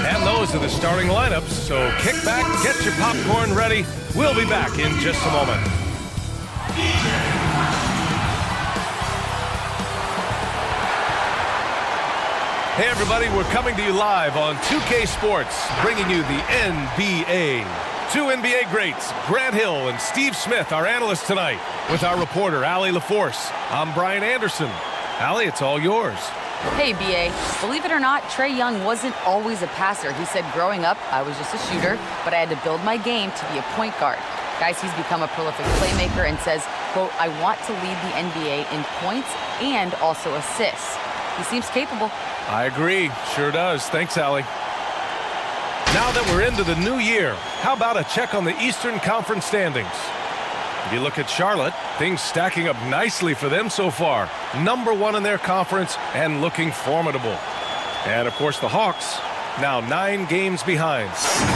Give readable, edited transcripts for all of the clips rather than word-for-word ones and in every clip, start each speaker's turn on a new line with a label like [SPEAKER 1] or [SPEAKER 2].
[SPEAKER 1] And those are the starting lineups, so kick back, get your popcorn ready. We'll be back in just a moment. Hey everybody, we're coming to you live on 2K Sports, bringing you the NBA. Two NBA greats, Grant Hill and Steve Smith, our analysts tonight, with our reporter, Allie LaForce. I'm Brian Anderson. Allie, it's all yours.
[SPEAKER 2] Hey, BA. Believe it or not, Trae Young wasn't always a passer. He said growing up, I was just a shooter, but I had to build my game to be a point guard. Guys, he's become a prolific playmaker and says, quote, I want to lead the NBA in points and also assists. He seems capable.
[SPEAKER 1] I agree. Sure does. Thanks, Allie. Now that we're into the new year, how about a check on the Eastern Conference standings? If you look at Charlotte, things stacking up nicely for them so far. #1 in their conference and looking formidable. And, of course, the Hawks, now 9 games behind.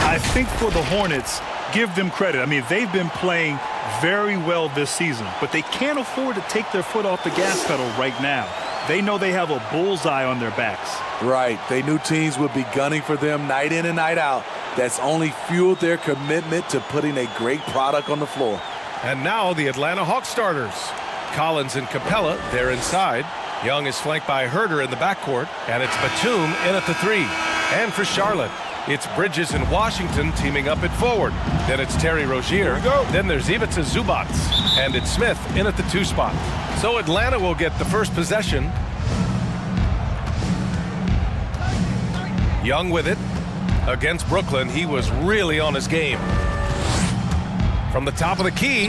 [SPEAKER 3] I think for the Hornets, give them credit. I mean, they've been playing very well this season, but they can't afford to take their foot off the gas pedal right now. They know they have a bullseye on their backs.
[SPEAKER 4] Right. They knew teams would be gunning for them night in and night out. That's only fueled their commitment to putting a great product on the floor.
[SPEAKER 1] And now the Atlanta Hawks starters. Collins and Capella, they're inside. Young is flanked by Herter in the backcourt, and it's Batum in at the 3. And for Charlotte, it's Bridges and Washington teaming up at forward. Then it's Terry Rozier. Then there's Ivica Zubac, and it's Smith in at the 2 spot. So Atlanta will get the first possession. Young with it. Against Brooklyn, he was really on his game. From the top of the key,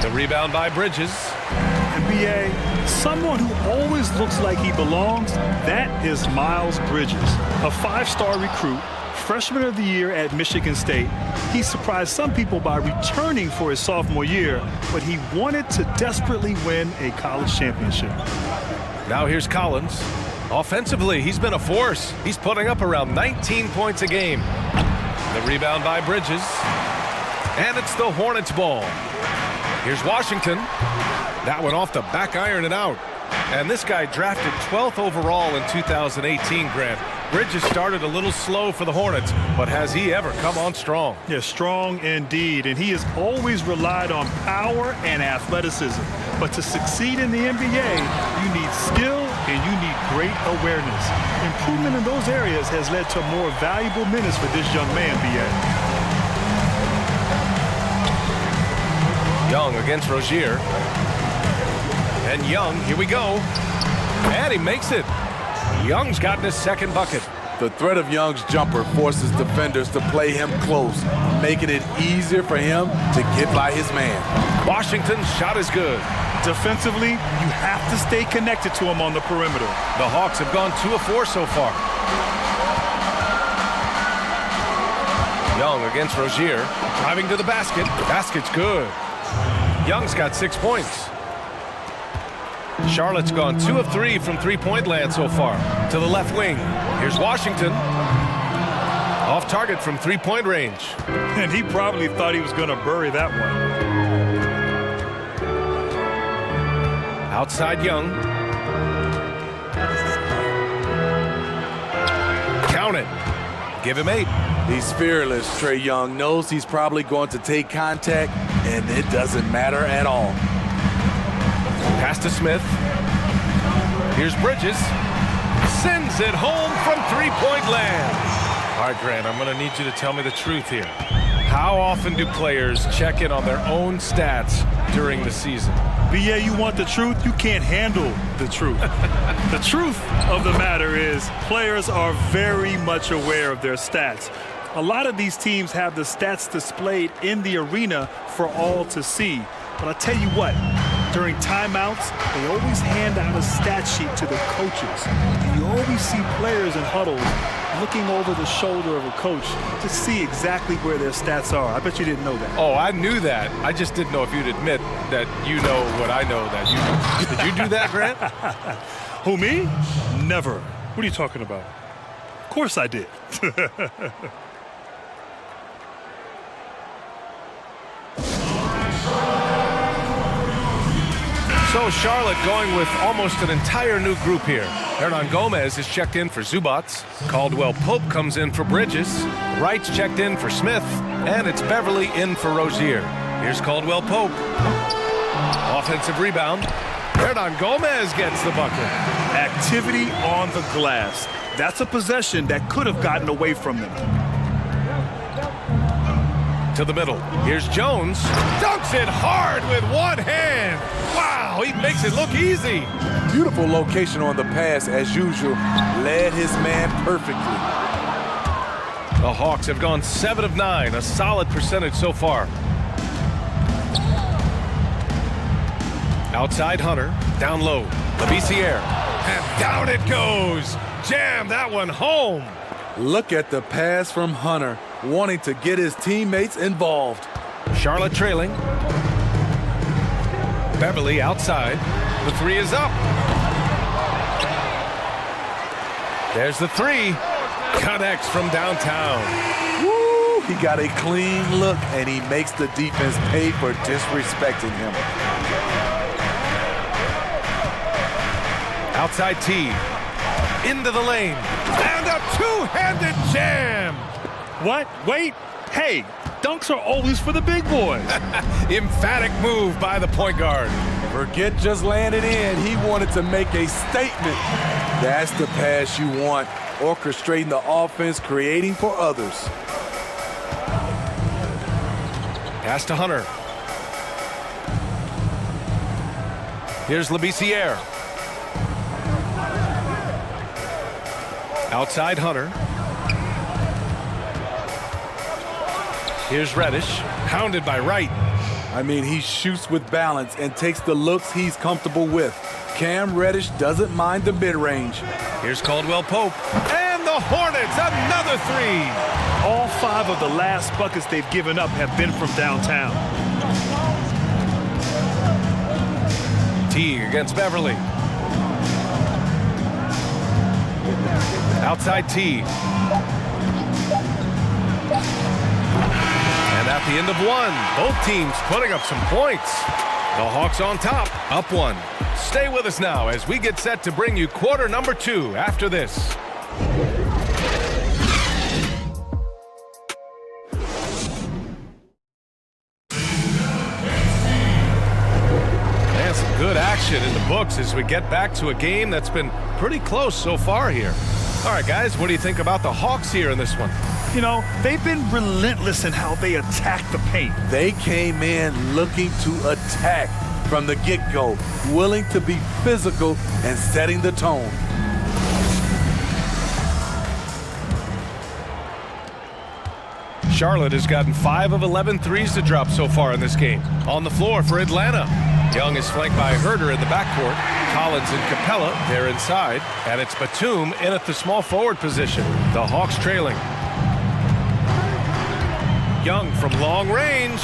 [SPEAKER 1] the rebound by Bridges.
[SPEAKER 3] NBA, someone who always looks like he belongs, that is Miles Bridges, a 5-star recruit, freshman of the year at Michigan State. He surprised some people by returning for his sophomore year, but he wanted to desperately win a college championship.
[SPEAKER 1] Now here's Collins. Offensively, he's been a force. He's putting up around 19 points a game. The rebound by Bridges. And it's the Hornets ball. Here's Washington. That one off the back iron and out. And this guy drafted 12th overall in 2018, Grant. Bridges started a little slow for the Hornets, but has he ever come on strong?
[SPEAKER 3] Yeah, strong indeed. And he has always relied on power and athleticism. But to succeed in the NBA, you need skill and you need great awareness. Improvement in those areas has led to more valuable minutes for this young man, B.A.
[SPEAKER 1] Young against Rozier. And Young, here we go. And he makes it. Young's gotten his second bucket.
[SPEAKER 4] The threat of Young's jumper forces defenders to play him close, making it easier for him to get by his man.
[SPEAKER 1] Washington's shot is good.
[SPEAKER 3] Defensively, you have to stay connected to him on the perimeter.
[SPEAKER 1] The Hawks have gone 2 of 4 so far. Young against Rozier, driving to the basket. Basket's good. Young's got 6 points. Charlotte's gone 2 of 3 from three-point land so far. To the left wing. Here's Washington. Off target from three-point range.
[SPEAKER 3] And he probably thought he was going to bury that one.
[SPEAKER 1] Outside Young. Count it. Give him 8.
[SPEAKER 4] He's fearless. Trae Young knows he's probably going to take contact, and it doesn't matter at all.
[SPEAKER 1] Pass to Smith. Here's Bridges. Sends it home from three-point land. All right, Grant, I'm going to need you to tell me the truth here. How often do players check in on their own stats during the season?
[SPEAKER 3] B.A., you want the truth? You can't handle the truth. The truth of the matter is players are very much aware of their stats. A lot of these teams have the stats displayed in the arena for all to see. But I tell you what, during timeouts, they always hand out a stat sheet to the coaches. And you always see players in huddles looking over the shoulder of a coach to see exactly where their stats are. I bet you didn't know that.
[SPEAKER 1] Oh, I knew that. I just didn't know if you'd admit that you know what I know that you know. Did you do that, Grant?
[SPEAKER 3] Who, me? Never. What are you talking about? Of course I did.
[SPEAKER 1] So Charlotte going with almost an entire new group here. Hernan Gomez is checked in for Zubats. Caldwell Pope comes in for Bridges. Wright's checked in for Smith. And it's Beverly in for Rozier. Here's Caldwell Pope. Offensive rebound. Hernan Gomez gets the bucket.
[SPEAKER 3] Activity on the glass. That's a possession that could have gotten away from them.
[SPEAKER 1] To the middle. Here's Jones. Dunks it hard with one hand. Wow, he makes it look easy.
[SPEAKER 4] Beautiful location on the pass, as usual. Led his man perfectly.
[SPEAKER 1] The Hawks have gone 7 of 9, a solid percentage so far. Outside Hunter, down low. Labissiere, and down it goes. Jam that one home.
[SPEAKER 4] Look at the pass from Hunter, wanting to get his teammates involved.
[SPEAKER 1] Charlotte trailing. Beverly outside. The three is up. There's the three. Connects from downtown.
[SPEAKER 4] Woo! He got a clean look, and he makes the defense pay for disrespecting him.
[SPEAKER 1] Outside T. Into the lane. And a two-handed jam.
[SPEAKER 3] What? Wait. Hey, dunks are always for the big boys.
[SPEAKER 1] Emphatic move by the point guard.
[SPEAKER 4] Forget just landing in. He wanted to make a statement. That's the pass you want. Orchestrating the offense, creating for others.
[SPEAKER 1] Pass to Hunter. Here's Labissiere. Outside Hunter. Here's Reddish, hounded by Wright.
[SPEAKER 4] I mean, he shoots with balance and takes the looks he's comfortable with. Cam Reddish doesn't mind the mid-range.
[SPEAKER 1] Here's Caldwell Pope. And the Hornets, another three.
[SPEAKER 3] All 5 of the last buckets they've given up have been from downtown.
[SPEAKER 1] Teague against Beverly. Outside T. And at the end of one, both teams putting up some points. The Hawks on top, up 1. Stay with us now as we get set to bring you quarter number 2 after this. And some good action in the books as we get back to a game that's been pretty close so far here. All right, guys, what do you think about the Hawks here in this one?
[SPEAKER 3] You know, they've been relentless in how they attack the paint.
[SPEAKER 4] They came in looking to attack from the get-go, willing to be physical and setting the tone.
[SPEAKER 1] Charlotte has gotten 5 of 11 threes to drop so far in this game. On the floor for Atlanta. Young is flanked by Herder in the backcourt. Collins and Capella, they're inside. And it's Batum in at the small forward position. The Hawks trailing. Young from long range.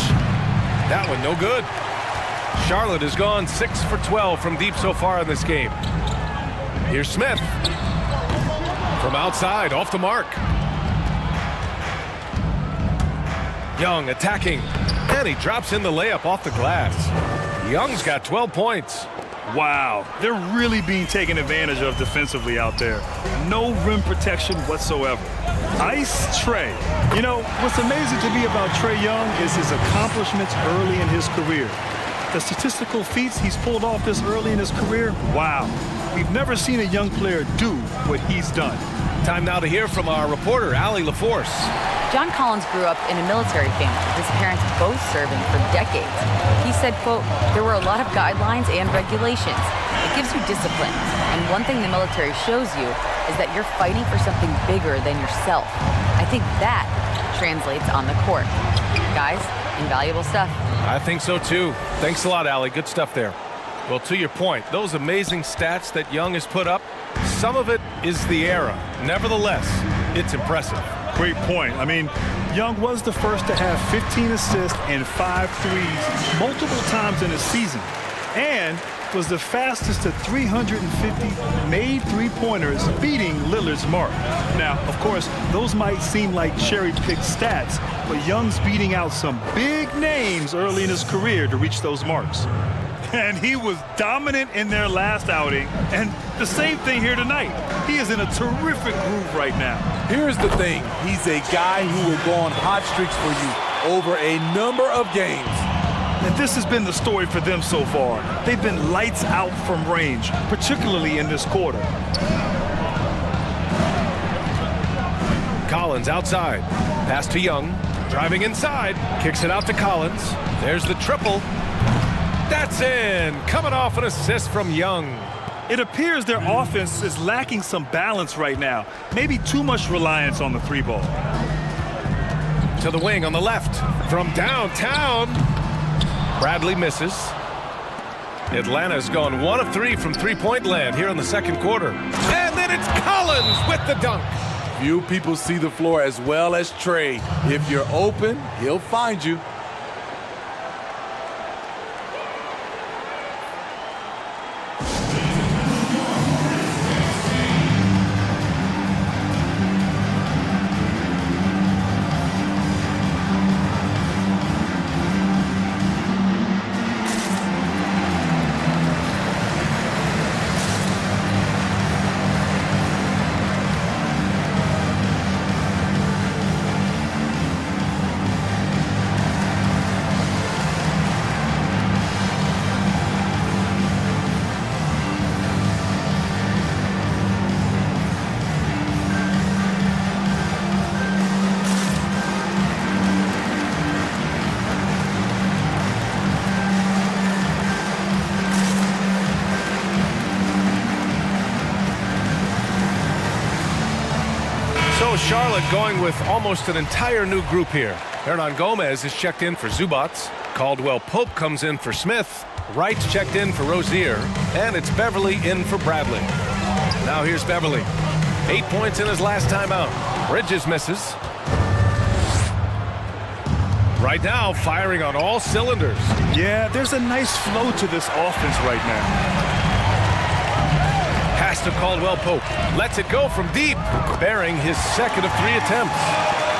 [SPEAKER 1] That one no good. Charlotte has gone 6 for 12 from deep so far in this game. Here's Smith. From outside, off the mark. Young attacking. And he drops in the layup off the glass. Young's got 12 points.
[SPEAKER 3] Wow, they're really being taken advantage of defensively out there. No rim protection whatsoever. Ice Trey. You know, what's amazing to me about Trae Young is his accomplishments early in his career. The statistical feats he's pulled off this early in his career, wow. We've never seen a young player do what he's done.
[SPEAKER 1] Time now to hear from our reporter, Allie LaForce.
[SPEAKER 2] John Collins grew up in a military family, his parents both serving for decades. He said, quote, there were a lot of guidelines and regulations. It gives you discipline. And one thing the military shows you is that you're fighting for something bigger than yourself. I think that translates on the court. Guys, invaluable stuff.
[SPEAKER 1] I think so too. Thanks a lot, Allie. Good stuff there. Well, to your point, those amazing stats that Young has put up, some of it is the era. Nevertheless, it's impressive.
[SPEAKER 3] Great point. I mean, Young was the first to have 15 assists and 5 threes multiple times in a season, and was the fastest to 350 made three-pointers, beating Lillard's mark. Now, of course, those might seem like cherry-picked stats, but Young's beating out some big names early in his career to reach those marks. And he was dominant in their last outing. And the same thing here tonight. He is in a terrific groove right now.
[SPEAKER 4] Here's the thing. He's a guy who will go on hot streaks for you over a number of games.
[SPEAKER 3] And this has been the story for them so far. They've been lights out from range, particularly in this quarter.
[SPEAKER 1] Collins outside. Pass to Young. Driving inside. Kicks it out to Collins. There's the triple. That's in. Coming off an assist from Young.
[SPEAKER 3] It appears their offense is lacking some balance right now. Maybe too much reliance on the three ball.
[SPEAKER 1] To the wing on the left. From downtown. Bradley misses. Atlanta's gone 1 of 3 from three-point land here in the second quarter. And then it's Collins with the dunk.
[SPEAKER 4] Few people see the floor as well as Trey. If you're open, he'll find you.
[SPEAKER 1] Charlotte going with almost an entire new group here. Hernan Gomez is checked in for Zubats. Caldwell Pope comes in for Smith. Wright's checked in for Rozier. And it's Beverly in for Bradley. Now here's Beverly. 8 points in his last time out. Bridges misses. Right now, firing on all cylinders.
[SPEAKER 3] Yeah, there's a nice flow to this offense right now.
[SPEAKER 1] Pass to Caldwell Pope. Lets it go from deep. Bearing his second of 3 attempts.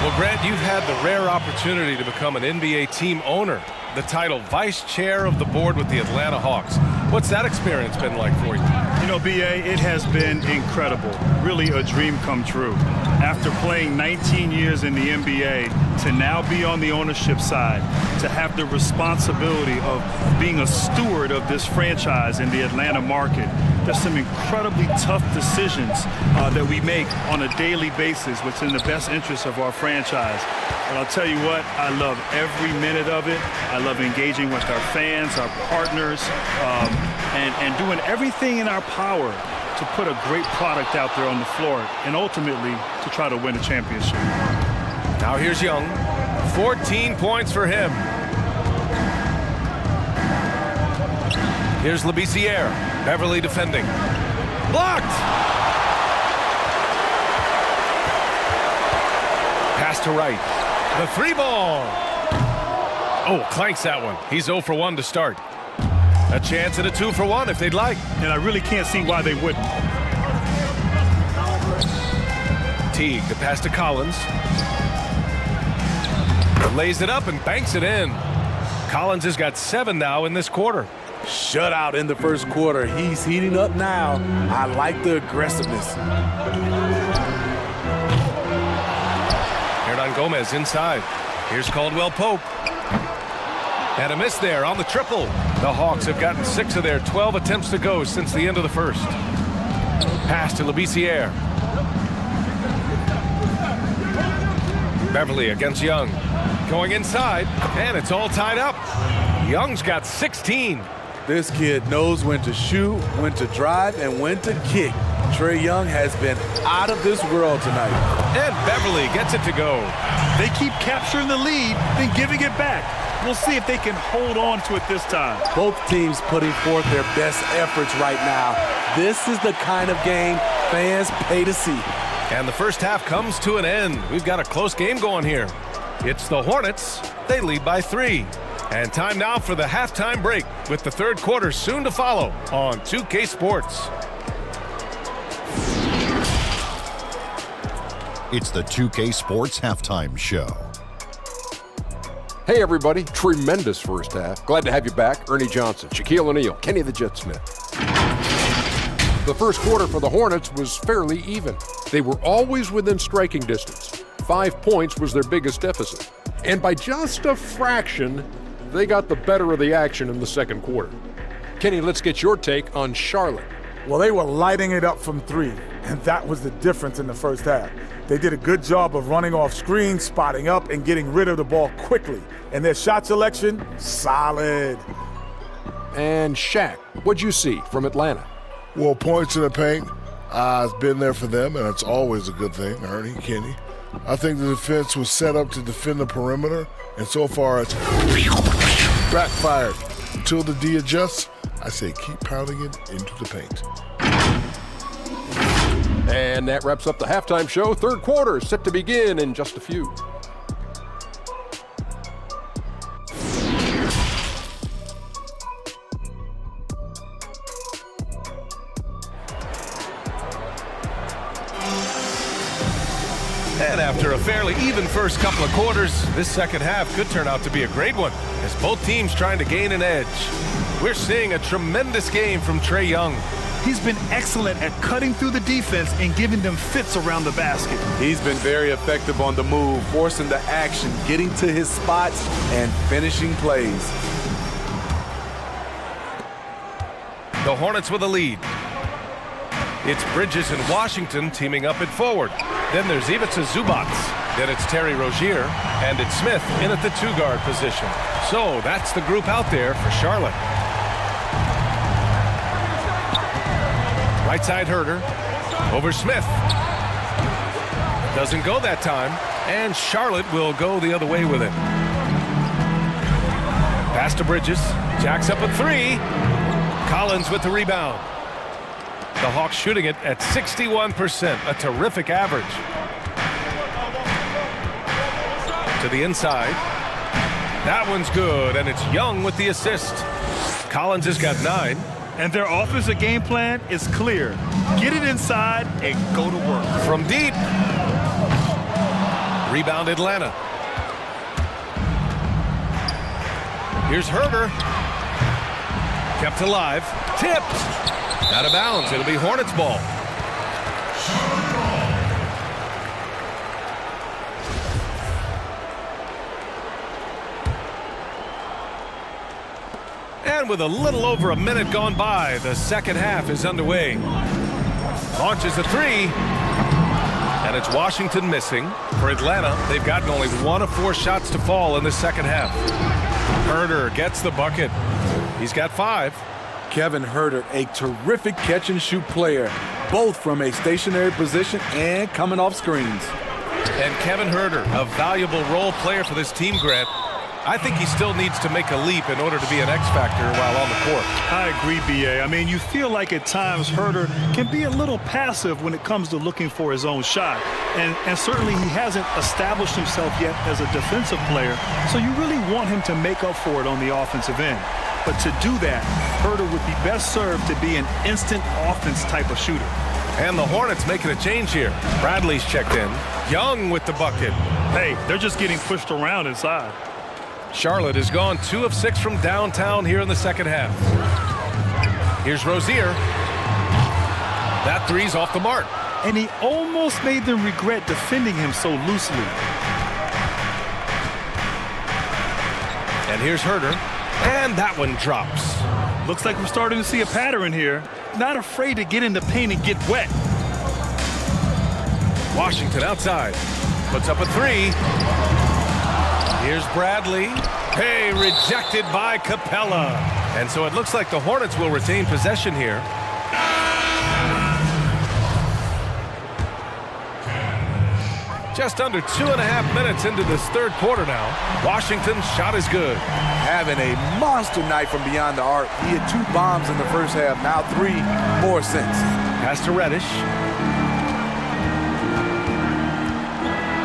[SPEAKER 1] Well, Grant, you've had the rare opportunity to become an NBA team owner. The title vice chair of the board with the Atlanta Hawks. What's that experience been like for you?
[SPEAKER 3] You know, B.A., it has been incredible. Really a dream come true. After playing 19 years in the NBA, to now be on the ownership side, to have the responsibility of being a steward of this franchise in the Atlanta market. There's some incredibly tough decisions that we make on a daily basis, what's in the best interest of our franchise. But I'll tell you what, I love every minute of it. I love engaging with our fans, our partners, and doing everything in our power to put a great product out there on the floor and ultimately to try to win a championship.
[SPEAKER 1] Now here's Young. 14 points for him. Here's Labissiere. Beverly defending. Blocked! Pass to Wright. The 3 ball. Oh, clanks that one. He's 0 for 1 to start. A chance at a 2 for 1 if they'd like.
[SPEAKER 3] And I really can't see why they wouldn't.
[SPEAKER 1] Teague, the pass to Collins. Lays it up and banks it in. Collins has got 7 now in this quarter.
[SPEAKER 4] Shutout in the first quarter. He's heating up now. I like the aggressiveness.
[SPEAKER 1] Hernan Gomez inside. Here's Caldwell Pope. And a miss there on the triple. The Hawks have gotten 6 of their 12 attempts to go since the end of the first. Pass to Labissiere. Beverly against Young. Going inside, and it's all tied up. Young's got 16.
[SPEAKER 4] This kid knows when to shoot, when to drive, and when to kick. Trae Young has been out of this world tonight.
[SPEAKER 1] And Beverly gets it to go.
[SPEAKER 3] They keep capturing the lead, then giving it back. We'll see if they can hold on to it this time.
[SPEAKER 4] Both teams putting forth their best efforts right now. This is the kind of game fans pay to see.
[SPEAKER 1] And the first half comes to an end. We've got a close game going here. It's the Hornets. They lead by 3. And time now for the halftime break with the third quarter soon to follow on 2K Sports.
[SPEAKER 5] It's the 2K Sports Halftime Show. Hey everybody, tremendous first half. Glad to have you back. Ernie Johnson, Shaquille O'Neal, Kenny the Jet Smith. The first quarter for the Hornets was fairly even. They were always within striking distance. 5 points was their biggest deficit. And by just a fraction, they got the better of the action in the second quarter. Kenny, let's get your take on Charlotte.
[SPEAKER 6] Well, they were lighting it up from three, and that was the difference in the first half. They did a good job of running off screens, spotting up, and getting rid of the ball quickly. And their shot selection, solid.
[SPEAKER 5] And Shaq, what'd you see from Atlanta?
[SPEAKER 7] Well, points in the paint, it's been there for them, and it's always a good thing, Ernie, Kenny. I think the defense was set up to defend the perimeter, and so far it's backfired. Until the D adjusts, I say keep pounding it into the paint.
[SPEAKER 5] And that wraps up the halftime show. Third quarter set to begin in just a few.
[SPEAKER 1] And after a fairly even first couple of quarters, this second half could turn out to be a great one, as both teams trying to gain an edge. We're seeing a tremendous game from Trae Young.
[SPEAKER 3] He's been excellent at cutting through the defense and giving them fits around the basket.
[SPEAKER 4] He's been very effective on the move, forcing the action, getting to his spots, and finishing plays.
[SPEAKER 1] The Hornets with a lead. It's Bridges and Washington teaming up at forward. Then there's Ivica Zubac. Then it's Terry Rozier. And it's Smith in at the two-guard position. So that's the group out there for Charlotte. Right side Herter. Over Smith. Doesn't go that time. And Charlotte will go the other way with it. Pass to Bridges. Jacks up a three. Collins with the rebound. The Hawks shooting it at 61%, a terrific average. To the inside. That one's good, and it's Young with the assist. Collins has got 9.
[SPEAKER 3] And their offensive game plan is clear. Get it inside and go to work.
[SPEAKER 1] From deep. Rebound Atlanta. Here's Herter. Kept alive. Tipped. Out of bounds. It'll be Hornets ball. And with a little over a minute gone by, the second half is underway. Launches a three. And it's Washington missing. For Atlanta, they've gotten only 1 of 4 shots to fall in the second half. Herter gets the bucket. He's got 5.
[SPEAKER 4] Kevin Herter, a terrific catch-and-shoot player, both from a stationary position and coming off screens.
[SPEAKER 1] And Kevin Herter, a valuable role player for this team, Grant. I think he still needs to make a leap in order to be an X factor while on the court.
[SPEAKER 3] I agree, B.A. I mean, you feel like at times Herter can be a little passive when it comes to looking for his own shot. And certainly he hasn't established himself yet as a defensive player, so you really want him to make up for it on the offensive end. But to do that, Herter would be best served to be an instant offense type of shooter.
[SPEAKER 1] And the Hornets making a change here. Bradley's checked in. Young with the bucket.
[SPEAKER 3] Hey, they're just getting pushed around inside.
[SPEAKER 1] Charlotte has gone 2 of 6 from downtown here in the second half. Here's Rozier. That three's off the mark.
[SPEAKER 3] And he almost made them regret defending him so loosely.
[SPEAKER 1] And here's Herter. And that one drops.
[SPEAKER 3] Looks like we're starting to see a pattern here. Not afraid to get in the paint and get wet.
[SPEAKER 1] Washington outside. Puts up a three. Here's Bradley. Hey, rejected by Capella. And so it looks like the Hornets will retain possession here. Just under 2.5 minutes into this third quarter now. Washington's shot is good.
[SPEAKER 4] Having a monster night from beyond the arc. He had 2 bombs in the first half, now 3 more since.
[SPEAKER 1] Pass to Reddish.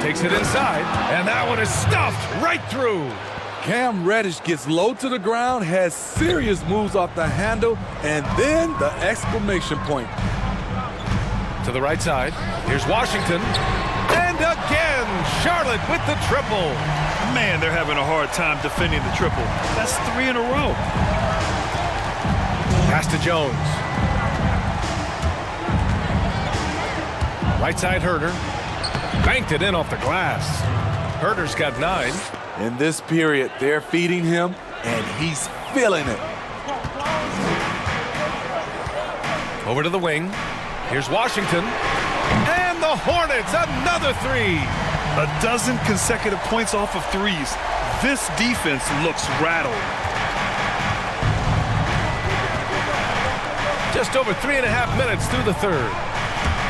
[SPEAKER 1] Takes it inside, and that one is stuffed right through.
[SPEAKER 4] Cam Reddish gets low to the ground, has serious moves off the handle, and then the exclamation point.
[SPEAKER 1] To the right side, here's Washington. And again, Charlotte with the triple.
[SPEAKER 3] Man, they're having a hard time defending the triple. That's 3 in a row.
[SPEAKER 1] Pass to Jones. Right side Herder. Banked it in off the glass. Herder's got 9.
[SPEAKER 4] In this period, they're feeding him, and he's feeling it.
[SPEAKER 1] Over to the wing. Here's Washington. And the Hornets, another 3.
[SPEAKER 3] A dozen consecutive points off of threes. This defense looks rattled.
[SPEAKER 1] Just over 3.5 minutes through the third.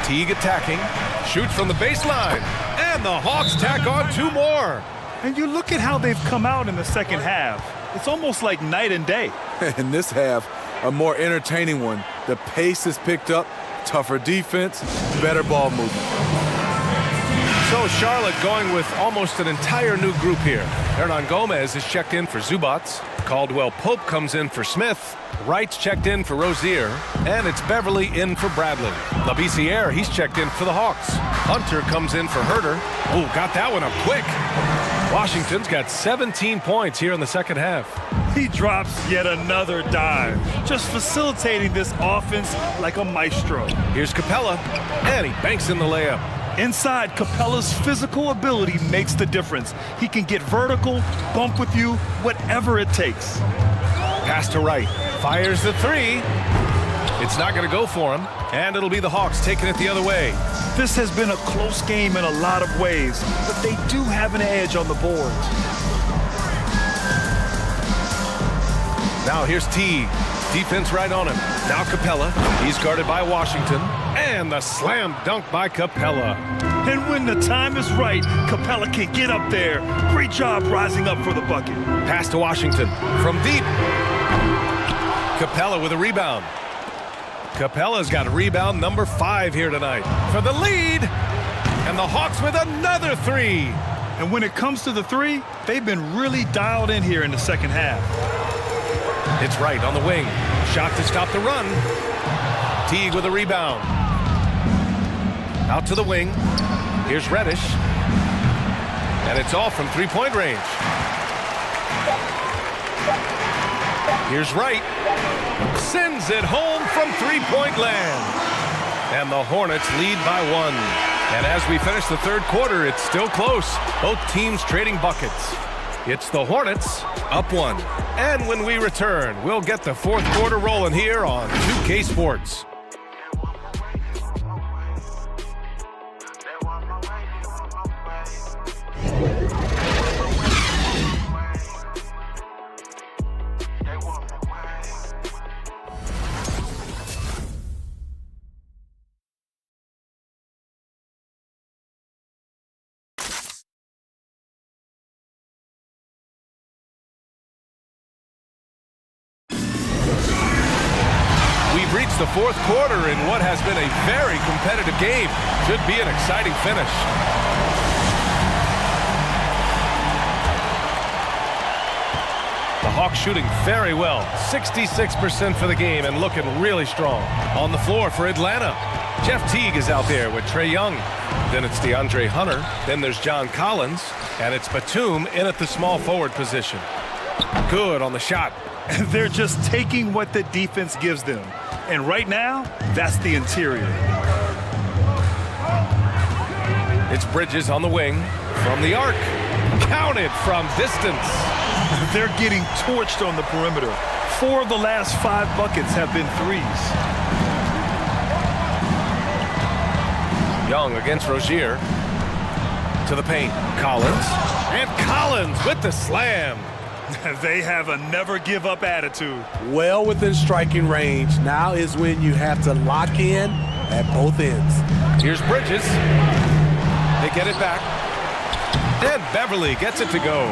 [SPEAKER 1] Teague attacking. Shoots from the baseline. And the Hawks tack on 2 more.
[SPEAKER 3] And you look at how they've come out in the second half. It's almost like night and day.
[SPEAKER 4] In this half, a more entertaining one. The pace is picked up, tougher defense, better ball movement.
[SPEAKER 1] So Charlotte going with almost an entire new group here. Hernan Gomez is checked in for Zubats. Caldwell Pope comes in for Smith. Wright's checked in for Rozier. And it's Beverly in for Bradley. Labissiere, he's checked in for the Hawks. Hunter comes in for Herder. Oh, got that one up quick. Washington's got 17 points here in the second half.
[SPEAKER 3] He drops yet another dive, just facilitating this offense like a maestro.
[SPEAKER 1] Here's Capella, and he banks in the layup.
[SPEAKER 3] Inside, Capella's physical ability makes the difference. He can get vertical, bump with you, whatever it takes.
[SPEAKER 1] Pass to Wright, fires the 3. It's not going to go for him, and it'll be the Hawks taking it the other way.
[SPEAKER 3] This has been a close game in a lot of ways, but they do have an edge on the board.
[SPEAKER 1] Now here's Teague. Defense right on him. Now Capella. He's guarded by Washington. And the slam dunk by Capella.
[SPEAKER 3] And when the time is right, Capella can get up there. Great job rising up for the bucket.
[SPEAKER 1] Pass to Washington from deep. Capella with a rebound. Capella's got rebound number 5 here tonight for the lead. And the Hawks with another 3.
[SPEAKER 3] And when it comes to the 3, they've been really dialed in here in the second half.
[SPEAKER 1] It's Wright on the wing. Shot to stop the run. Teague with a rebound. Out to the wing. Here's Reddish. And it's all from 3-point range. Here's Wright. Sends it home from 3-point land. And the Hornets lead by 1. And as we finish the third quarter, it's still close. Both teams trading buckets. It's the Hornets up 1. And when we return, we'll get the fourth quarter rolling here on 2K Sports. We've reached the fourth quarter in what has been a very competitive game. Should be an exciting finish. The Hawks shooting very well. 66% for the game and looking really strong. On the floor for Atlanta, Jeff Teague is out there with Trae Young. Then it's DeAndre Hunter. Then there's John Collins. And it's Batum in at the small forward position. Good on the shot.
[SPEAKER 3] They're just taking what the defense gives them. And right now, that's the interior.
[SPEAKER 1] It's Bridges on the wing from the arc. Counted from distance.
[SPEAKER 3] They're getting torched on the perimeter. 4 of the last 5 buckets have been threes.
[SPEAKER 1] Young against Rozier. To the paint. Collins. And Collins with the slam.
[SPEAKER 3] They have a never-give-up attitude.
[SPEAKER 4] Well within striking range. Now is when you have to lock in at both ends.
[SPEAKER 1] Here's Bridges. They get it back. Then Beverly gets it to go.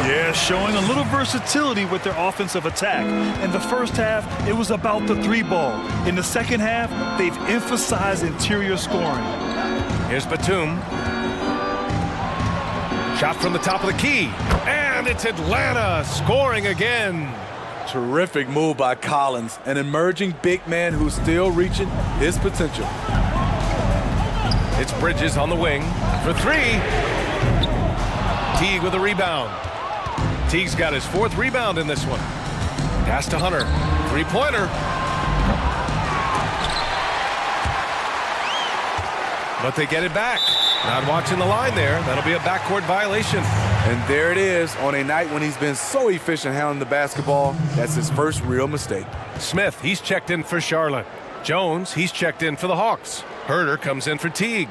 [SPEAKER 3] Yeah, showing a little versatility with their offensive attack. In the first half, it was about the 3-ball. In the second half, they've emphasized interior scoring.
[SPEAKER 1] Here's Batum. Shot from the top of the key. And it's Atlanta scoring again.
[SPEAKER 4] Terrific move by Collins, an emerging big man who's still reaching his potential.
[SPEAKER 1] It's Bridges on the wing for 3. Teague with a rebound. Teague's got his 4th rebound in this one. Pass to Hunter. Three-pointer. But they get it back. Not watching the line there. That'll be a backcourt violation.
[SPEAKER 4] And there it is on a night when he's been so efficient handling the basketball. That's his first real mistake.
[SPEAKER 1] Smith, he's checked in for Charlotte. Jones, he's checked in for the Hawks. Herder comes in for Teague.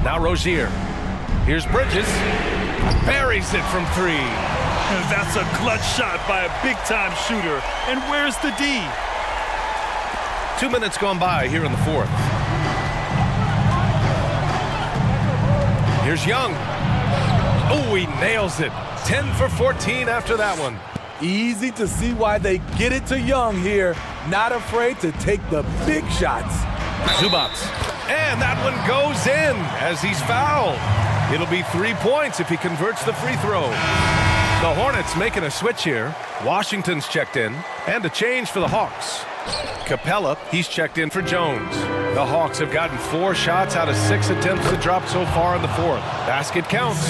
[SPEAKER 1] Now Rozier. Here's Bridges. Buries it from 3.
[SPEAKER 3] And that's a clutch shot by a big-time shooter. And where's the D?
[SPEAKER 1] 2 minutes gone by here in the 4th. Here's Young. Oh, he nails it. 10 for 14 after that one.
[SPEAKER 4] Easy to see why they get it to Young here. Not afraid to take the big shots.
[SPEAKER 1] Zubac. And that one goes in as he's fouled. It'll be 3 points if he converts the free throw. The Hornets making a switch here. Washington's checked in. And a change for the Hawks. Capella, he's checked in for Jones. The Hawks have gotten 4 shots out of 6 attempts to drop so far in the 4th. Basket counts.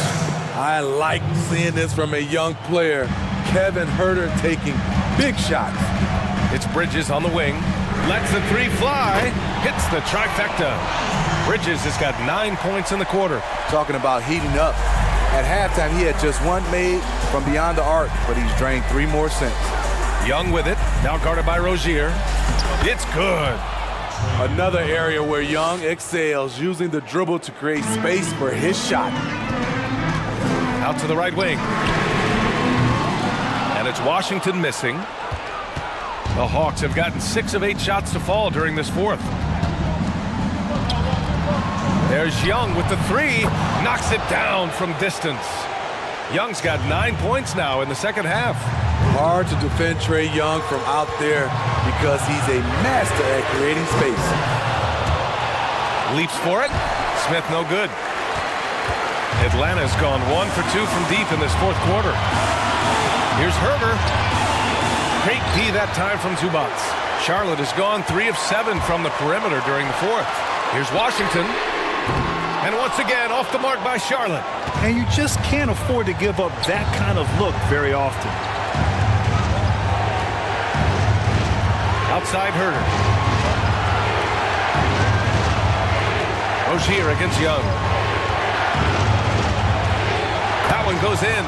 [SPEAKER 4] I like seeing this from a young player. Kevin Herder taking big shots.
[SPEAKER 1] It's Bridges on the wing. Lets the 3 fly. Hits the trifecta. Bridges has got 9 points in the quarter.
[SPEAKER 4] Talking about heating up. At halftime, he had just 1 made from beyond the arc, but he's drained 3 more since.
[SPEAKER 1] Young with it. Now guarded by Rozier. It's good.
[SPEAKER 4] Another area where Young excels, using the dribble to create space for his shot.
[SPEAKER 1] Out to the right wing. And it's Washington missing. The Hawks have gotten 6 of 8 shots to fall during this 4th. There's Young with the 3. Knocks it down from distance. Young's got 9 points now in the second half.
[SPEAKER 4] Hard to defend Trae Young from out there because he's a master at creating space.
[SPEAKER 1] Leaps for it. Smith no good. Atlanta's gone 1 for 2 from deep in this 4th quarter. Here's Herder. Great D that time from Zubac. Charlotte has gone 3 of 7 from the perimeter during the 4th. Here's Washington. And once again, off the mark by Charlotte.
[SPEAKER 3] And you just can't afford to give up that kind of look very often.
[SPEAKER 1] Outside Herder. Rozier against Young. That one goes in.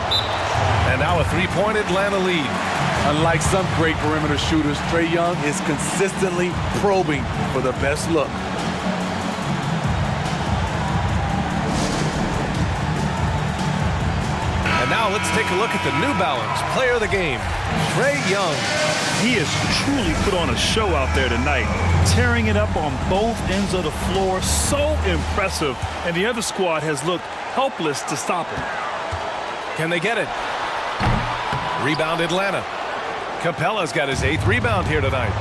[SPEAKER 1] And now a 3-point Atlanta lead.
[SPEAKER 4] Unlike some great perimeter shooters, Trae Young is consistently probing for the best look.
[SPEAKER 1] And now let's take a look at the New Balance player of the game, Trae Young.
[SPEAKER 3] He has truly put on a show out there tonight, tearing it up on both ends of the floor. So impressive. And the other squad has looked helpless to stop him.
[SPEAKER 1] Can they get it? Rebound Atlanta. Capella's got his 8th rebound here tonight.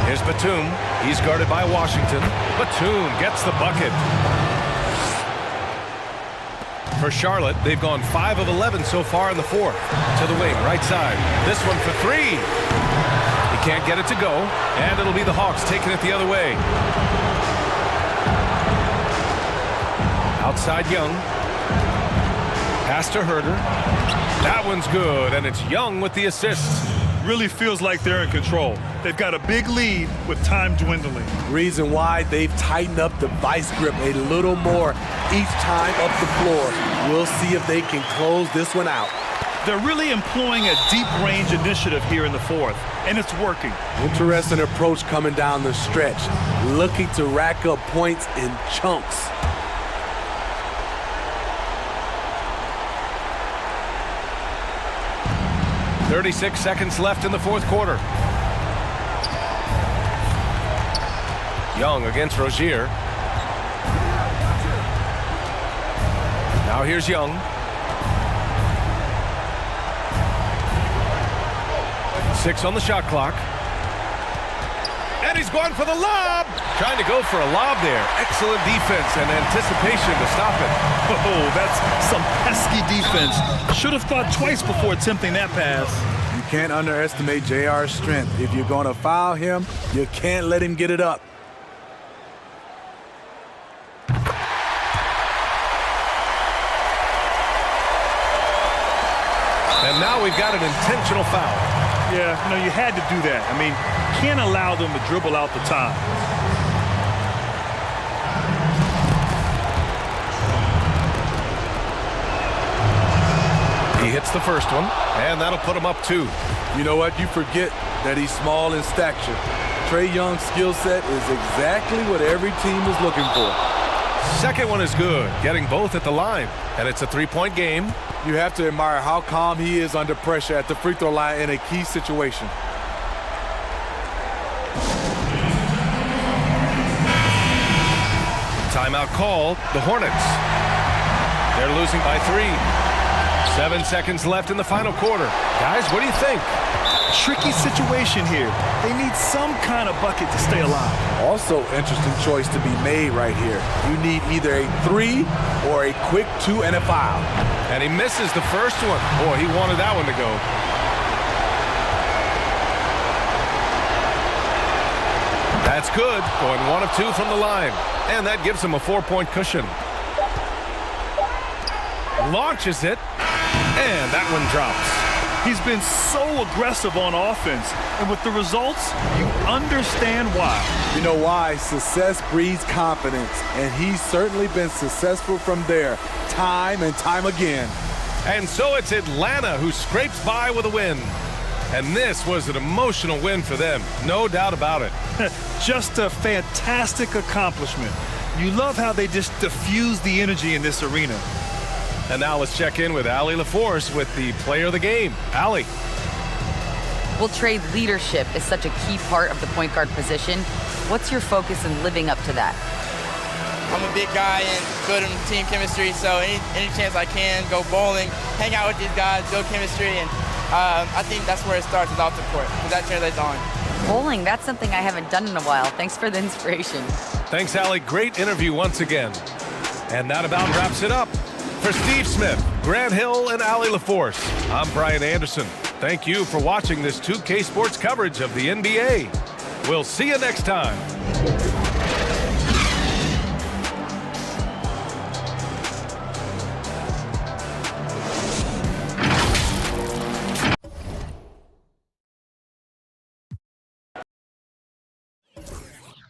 [SPEAKER 1] Here's Batum. He's guarded by Washington. Batum gets the bucket. For Charlotte, they've gone 5 of 11 so far in the 4th. To the wing, right side. This one for 3. He can't get it to go, and it'll be the Hawks taking it the other way. Outside Young. Pass to Herder. That one's good, and it's Young with the assist.
[SPEAKER 3] Really feels like they're in control. They've got a big lead with time dwindling.
[SPEAKER 4] Reason why they've tightened up the vice grip a little more each time up the floor. We'll see if they can close this one out.
[SPEAKER 3] They're really employing a deep range initiative here in the 4th, and it's working.
[SPEAKER 4] Interesting approach coming down the stretch, looking to rack up points in chunks.
[SPEAKER 1] .36 seconds left in the 4th quarter. Young against Rozier. Now here's Young. 6 on the shot clock. And he's going for the lob. Trying to go for a lob there. Excellent defense and anticipation to stop it.
[SPEAKER 3] Oh, that's some pesky defense. Should have thought twice before attempting that pass.
[SPEAKER 6] You can't underestimate JR's strength. If you're going to foul him, you can't let him get it up.
[SPEAKER 1] And now we've got an intentional foul.
[SPEAKER 3] Yeah, you had to do that. I mean, can't allow them to dribble out the time.
[SPEAKER 1] He hits the first one, and that'll put him up 2.
[SPEAKER 6] You know what? You forget that he's small in stature. Trae Young's skill set is exactly what every team is looking for.
[SPEAKER 1] Second one is good, getting both at the line. And it's a 3-point game.
[SPEAKER 6] You have to admire how calm he is under pressure at the free throw line in a key situation.
[SPEAKER 1] Timeout called. The Hornets. They're losing by 3. 7 seconds left in the final quarter. Guys, what do you think?
[SPEAKER 3] Tricky situation here. They need some kind of bucket to stay alive.
[SPEAKER 6] Also, interesting choice to be made right here. You need either a 3 or a quick 2 and a foul.
[SPEAKER 1] And he misses the first one. Boy, he wanted that one to go. That's good. Going 1 of 2 from the line. And that gives him a 4-point cushion. Launches it. And that one drops.
[SPEAKER 3] He's been so aggressive on offense, and with the results, you understand why.
[SPEAKER 6] You know why? Success breeds confidence, and he's certainly been successful from there, time and time again.
[SPEAKER 1] And so it's Atlanta who scrapes by with a win. And this was an emotional win for them, no doubt about it.
[SPEAKER 3] Just a fantastic accomplishment. You love how they just diffuse the energy in this arena.
[SPEAKER 1] And now let's check in with Allie LaForce with the player of the game. Allie.
[SPEAKER 2] Well, Trae, leadership is such a key part of the point guard position. What's your focus in living up to that?
[SPEAKER 8] I'm a big guy and good in team chemistry, so any chance I can, go bowling, hang out with these guys, build chemistry, and I think that's where it starts is off the court, because that translates on.
[SPEAKER 2] Bowling, that's something I haven't done in a while. Thanks for the inspiration.
[SPEAKER 1] Thanks, Allie. Great interview once again. And that about wraps it up. For Steve Smith, Grant Hill, and Allie LaForce, I'm Brian Anderson. Thank you for watching this 2K Sports coverage of the NBA. We'll see you next time.